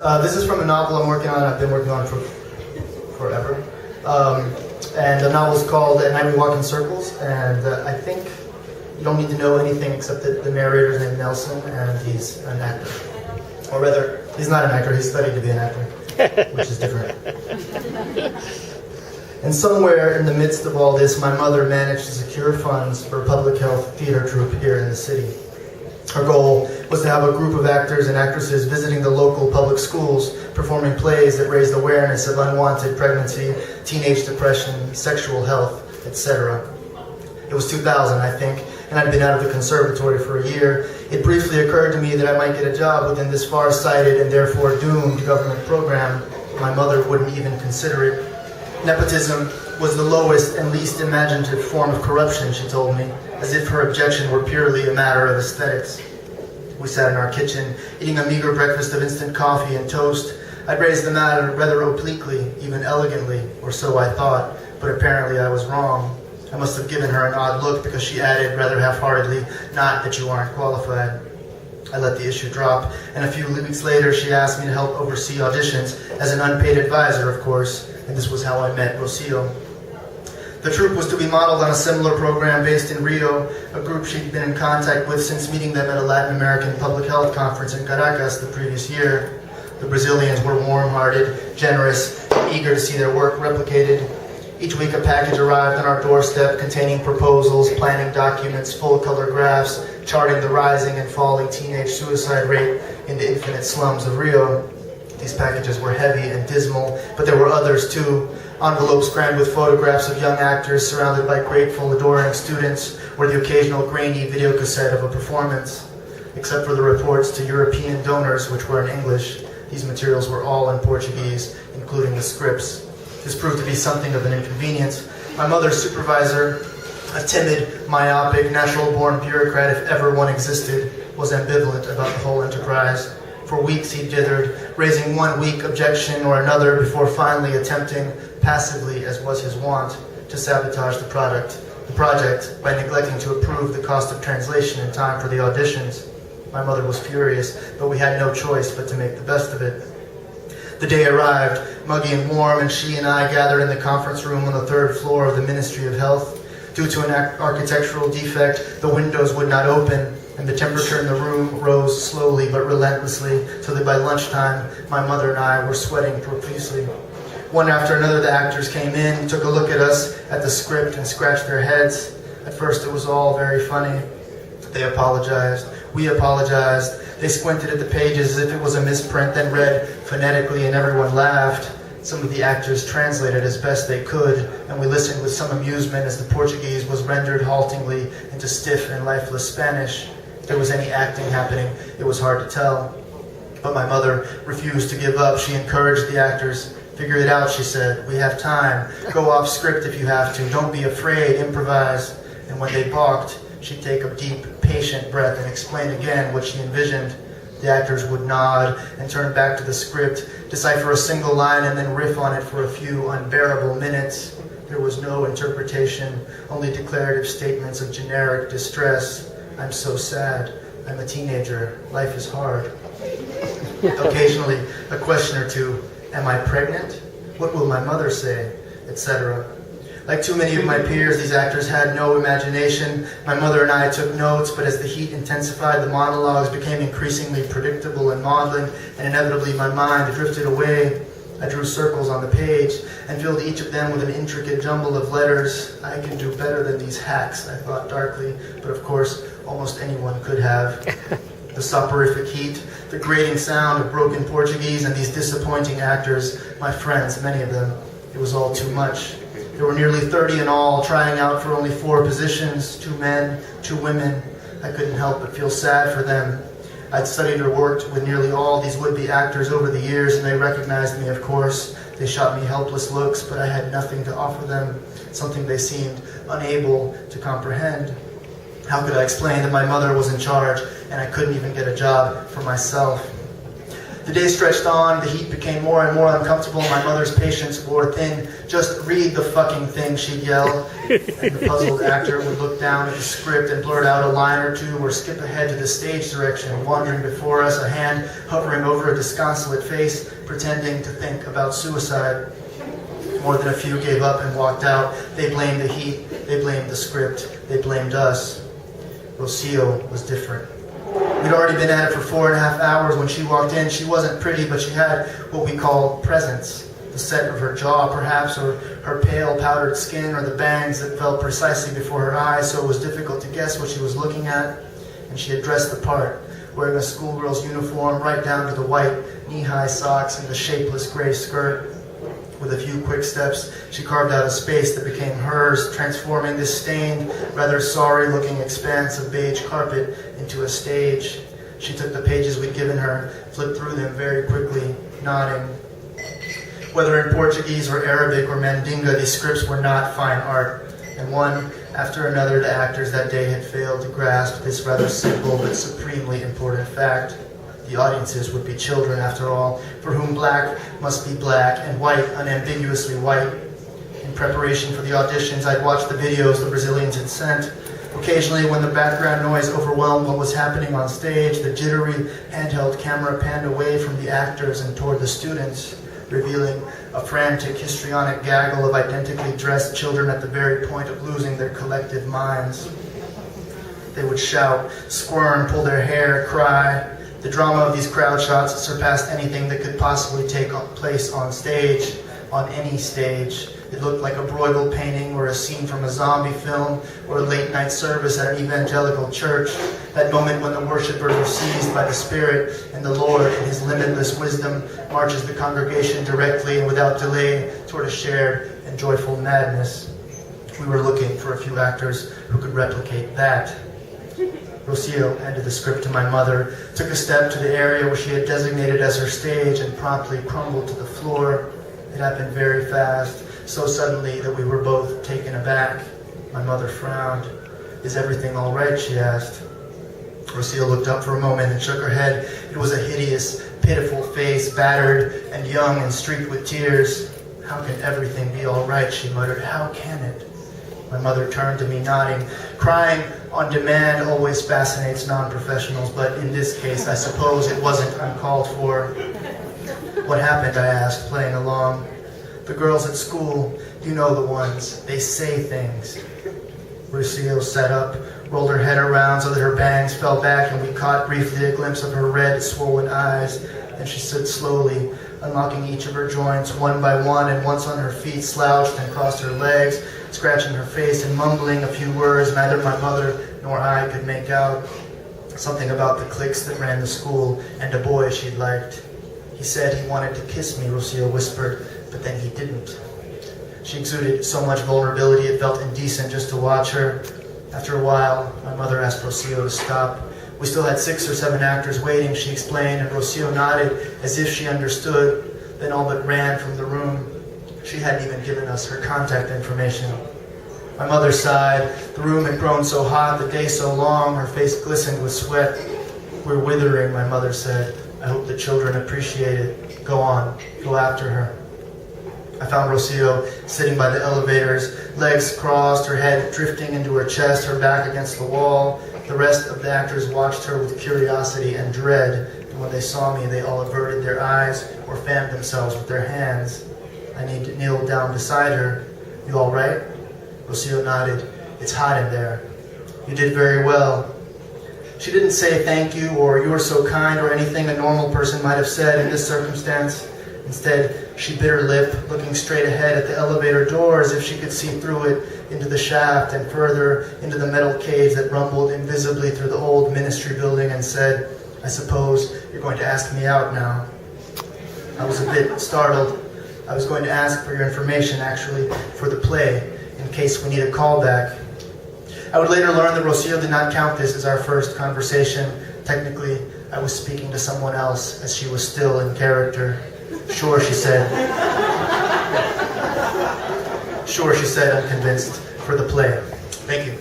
This is from a novel I'm working on. I've been working on it for forever. And the novel is called At Night We Walk in Circles. And I think you don't need to know anything except that the narrator's named Nelson, and he's an actor. Or rather, he's not an actor. He's studied to be an actor, which is different. And somewhere in the midst of all this, my mother managed to secure funds for a public health theater troupe here in the city. Her goal was to have a group of actors and actresses visiting the local public schools, performing plays that raised awareness of unwanted pregnancy, teenage depression, sexual health, etc. It was 2000, I think, and I'd been out of the conservatory for a year. It briefly occurred to me that I might get a job within this far-sighted and therefore doomed government program. My mother wouldn't even consider it. Nepotism was the lowest and least imaginative form of corruption, she told me, as if her objection were purely a matter of aesthetics. We sat in our kitchen, eating a meager breakfast of instant coffee and toast. I'd raised the matter rather obliquely, even elegantly, or so I thought, but apparently I was wrong. I must have given her an odd look because she added rather half-heartedly, "Not that you aren't qualified." I let the issue drop, and a few weeks later she asked me to help oversee auditions, as an unpaid advisor, of course, and this was how I met Rocio. The troupe was to be modeled on a similar program based in Rio, a group she'd been in contact with since meeting them at a Latin American public health conference in Caracas the previous year. The Brazilians were warm-hearted, generous, eager to see their work replicated. Each week a package arrived on our doorstep containing proposals, planning documents, full-color graphs, charting the rising and falling teenage suicide rate in the infinite slums of Rio. These packages were heavy and dismal, but there were others too. Envelopes crammed with photographs of young actors surrounded by grateful, adoring students, or the occasional grainy videocassette of a performance. Except for the reports to European donors, which were in English, these materials were all in Portuguese, including the scripts. This proved to be something of an inconvenience. My mother's supervisor, a timid, myopic, natural-born bureaucrat, if ever one existed, was ambivalent about the whole enterprise. For weeks he dithered, raising one weak objection or another before finally attempting, passively as was his wont, to sabotage the project by neglecting to approve the cost of translation in time for the auditions. My mother was furious, but we had no choice but to make the best of it. The day arrived, muggy and warm, and she and I gathered in the conference room on the 3rd floor of the Ministry of Health. Due to an architectural defect, the windows would not open, and the temperature in the room rose slowly but relentlessly, so that by lunchtime, my mother and I were sweating profusely. One after another, the actors came in, took a look at us, at the script, and scratched their heads. At first, it was all very funny. They apologized. We apologized. They squinted at the pages as if it was a misprint, then read phonetically, and everyone laughed. Some of the actors translated as best they could, and we listened with some amusement as the Portuguese was rendered haltingly into stiff and lifeless Spanish. If there was any acting happening, it was hard to tell. But my mother refused to give up. She encouraged the actors. "Figure it out," she said. "We have time. Go off script if you have to. Don't be afraid. Improvise." And when they balked, she'd take a deep, patient breath and explain again what she envisioned. The actors would nod and turn back to the script, decipher a single line, and then riff on it for a few unbearable minutes. There was no interpretation, only declarative statements of generic distress. "I'm so sad. I'm a teenager. Life is hard." Occasionally, a question or two. "Am I pregnant? What will my mother say?" etc. Like too many of my peers, these actors had no imagination. My mother and I took notes, but as the heat intensified, the monologues became increasingly predictable and maudlin, and inevitably my mind drifted away. I drew circles on the page and filled each of them with an intricate jumble of letters. I can do better than these hacks, I thought darkly, but of course, almost anyone could have. The soporific heat, the grating sound of broken Portuguese, and these disappointing actors, my friends, many of them, it was all too much. There were nearly 30 in all, trying out for only 4 positions, 2 men, 2 women. I couldn't help but feel sad for them. I'd studied or worked with nearly all these would-be actors over the years, and they recognized me, of course. They shot me helpless looks, but I had nothing to offer them, something they seemed unable to comprehend. How could I explain that my mother was in charge, and I couldn't even get a job for myself? The day stretched on, the heat became more and more uncomfortable, my mother's patience wore thin. "Just read the fucking thing," she'd yell. And the puzzled actor would look down at the script and blurt out a line or two, or skip ahead to the stage direction, wandering before us, a hand hovering over a disconsolate face, pretending to think about suicide. More than a few gave up and walked out. They blamed the heat, they blamed the script, they blamed us. Rocio was different. We'd already been at it for 4.5 hours when she walked in. She wasn't pretty, but she had what we call presence. The set of her jaw, perhaps, or her pale, powdered skin, or the bangs that fell precisely before her eyes, so it was difficult to guess what she was looking at. And she had dressed the part, wearing a schoolgirl's uniform right down to the white knee-high socks and the shapeless gray skirt. With a few quick steps, she carved out a space that became hers, transforming this stained, rather sorry-looking expanse of beige carpet into a stage. She took the pages we'd given her, flipped through them very quickly, nodding. Whether in Portuguese or Arabic or Mandinga, these scripts were not fine art, and one after another the actors that day had failed to grasp this rather simple but supremely important fact. The audiences would be children, after all, for whom black must be black and white unambiguously white. In preparation for the auditions, I'd watched the videos the Brazilians had sent. Occasionally, when the background noise overwhelmed what was happening on stage, the jittery handheld camera panned away from the actors and toward the students, revealing a frantic, histrionic gaggle of identically dressed children at the very point of losing their collective minds. They would shout, squirm, pull their hair, cry. The drama of these crowd shots surpassed anything that could possibly take place on stage, on any stage. It looked like a Bruegel painting or a scene from a zombie film or a late-night service at an evangelical church. That moment when the worshipers are seized by the Spirit and the Lord, in His limitless wisdom, marches the congregation directly and without delay toward a shared and joyful madness. We were looking for a few actors who could replicate that. Rocio handed the script to my mother, took a step to the area where she had designated as her stage, and promptly crumbled to the floor. It happened very fast, so suddenly that we were both taken aback. My mother frowned. "Is everything all right?" she asked. Rocio looked up for a moment and shook her head. It was a hideous, pitiful face, battered and young and streaked with tears. "How can everything be all right?" she muttered. "How can it?" My mother turned to me, nodding. Crying on demand always fascinates non-professionals, but in this case, I suppose it wasn't uncalled for. "What happened?" I asked, playing along. "The girls at school, you know the ones, they say things." Rocio sat up, rolled her head around so that her bangs fell back, and we caught briefly a glimpse of her red, swollen eyes. Then she stood slowly, unlocking each of her joints one by one, and once on her feet slouched and crossed her legs, scratching her face and mumbling a few words neither my mother nor I could make out. Something about the cliques that ran the school and a boy she'd liked. "He said he wanted to kiss me," Rocio whispered, "but then he didn't." She exuded so much vulnerability it felt indecent just to watch her. After a while, my mother asked Rocio to stop. We still had 6 or 7 actors waiting, she explained, and Rocio nodded as if she understood, then all but ran from the room. She hadn't even given us her contact information. My mother sighed. The room had grown so hot, the day so long, her face glistened with sweat. "We're withering," my mother said. "I hope the children appreciate it. Go on, go after her." I found Rocio sitting by the elevators, legs crossed, her head drifting into her chest, her back against the wall. The rest of the actors watched her with curiosity and dread, and when they saw me, they all averted their eyes or fanned themselves with their hands. I kneeled down beside her. "You all right?" Rocio nodded. "It's hot in there." "You did very well." She didn't say thank you or "you're so kind" or anything a normal person might have said in this circumstance. Instead, she bit her lip, looking straight ahead at the elevator door as if she could see through it into the shaft and further into the metal cage that rumbled invisibly through the old ministry building, and said, "I suppose you're going to ask me out now." I was a bit startled. I was going to ask for your information, actually, for the play, in case we need a callback. I would later learn that Rocio did not count this as our first conversation. Technically, I was speaking to someone else, as she was still in character. "Sure," she said. "Sure," she said, unconvinced, "for the play." Thank you.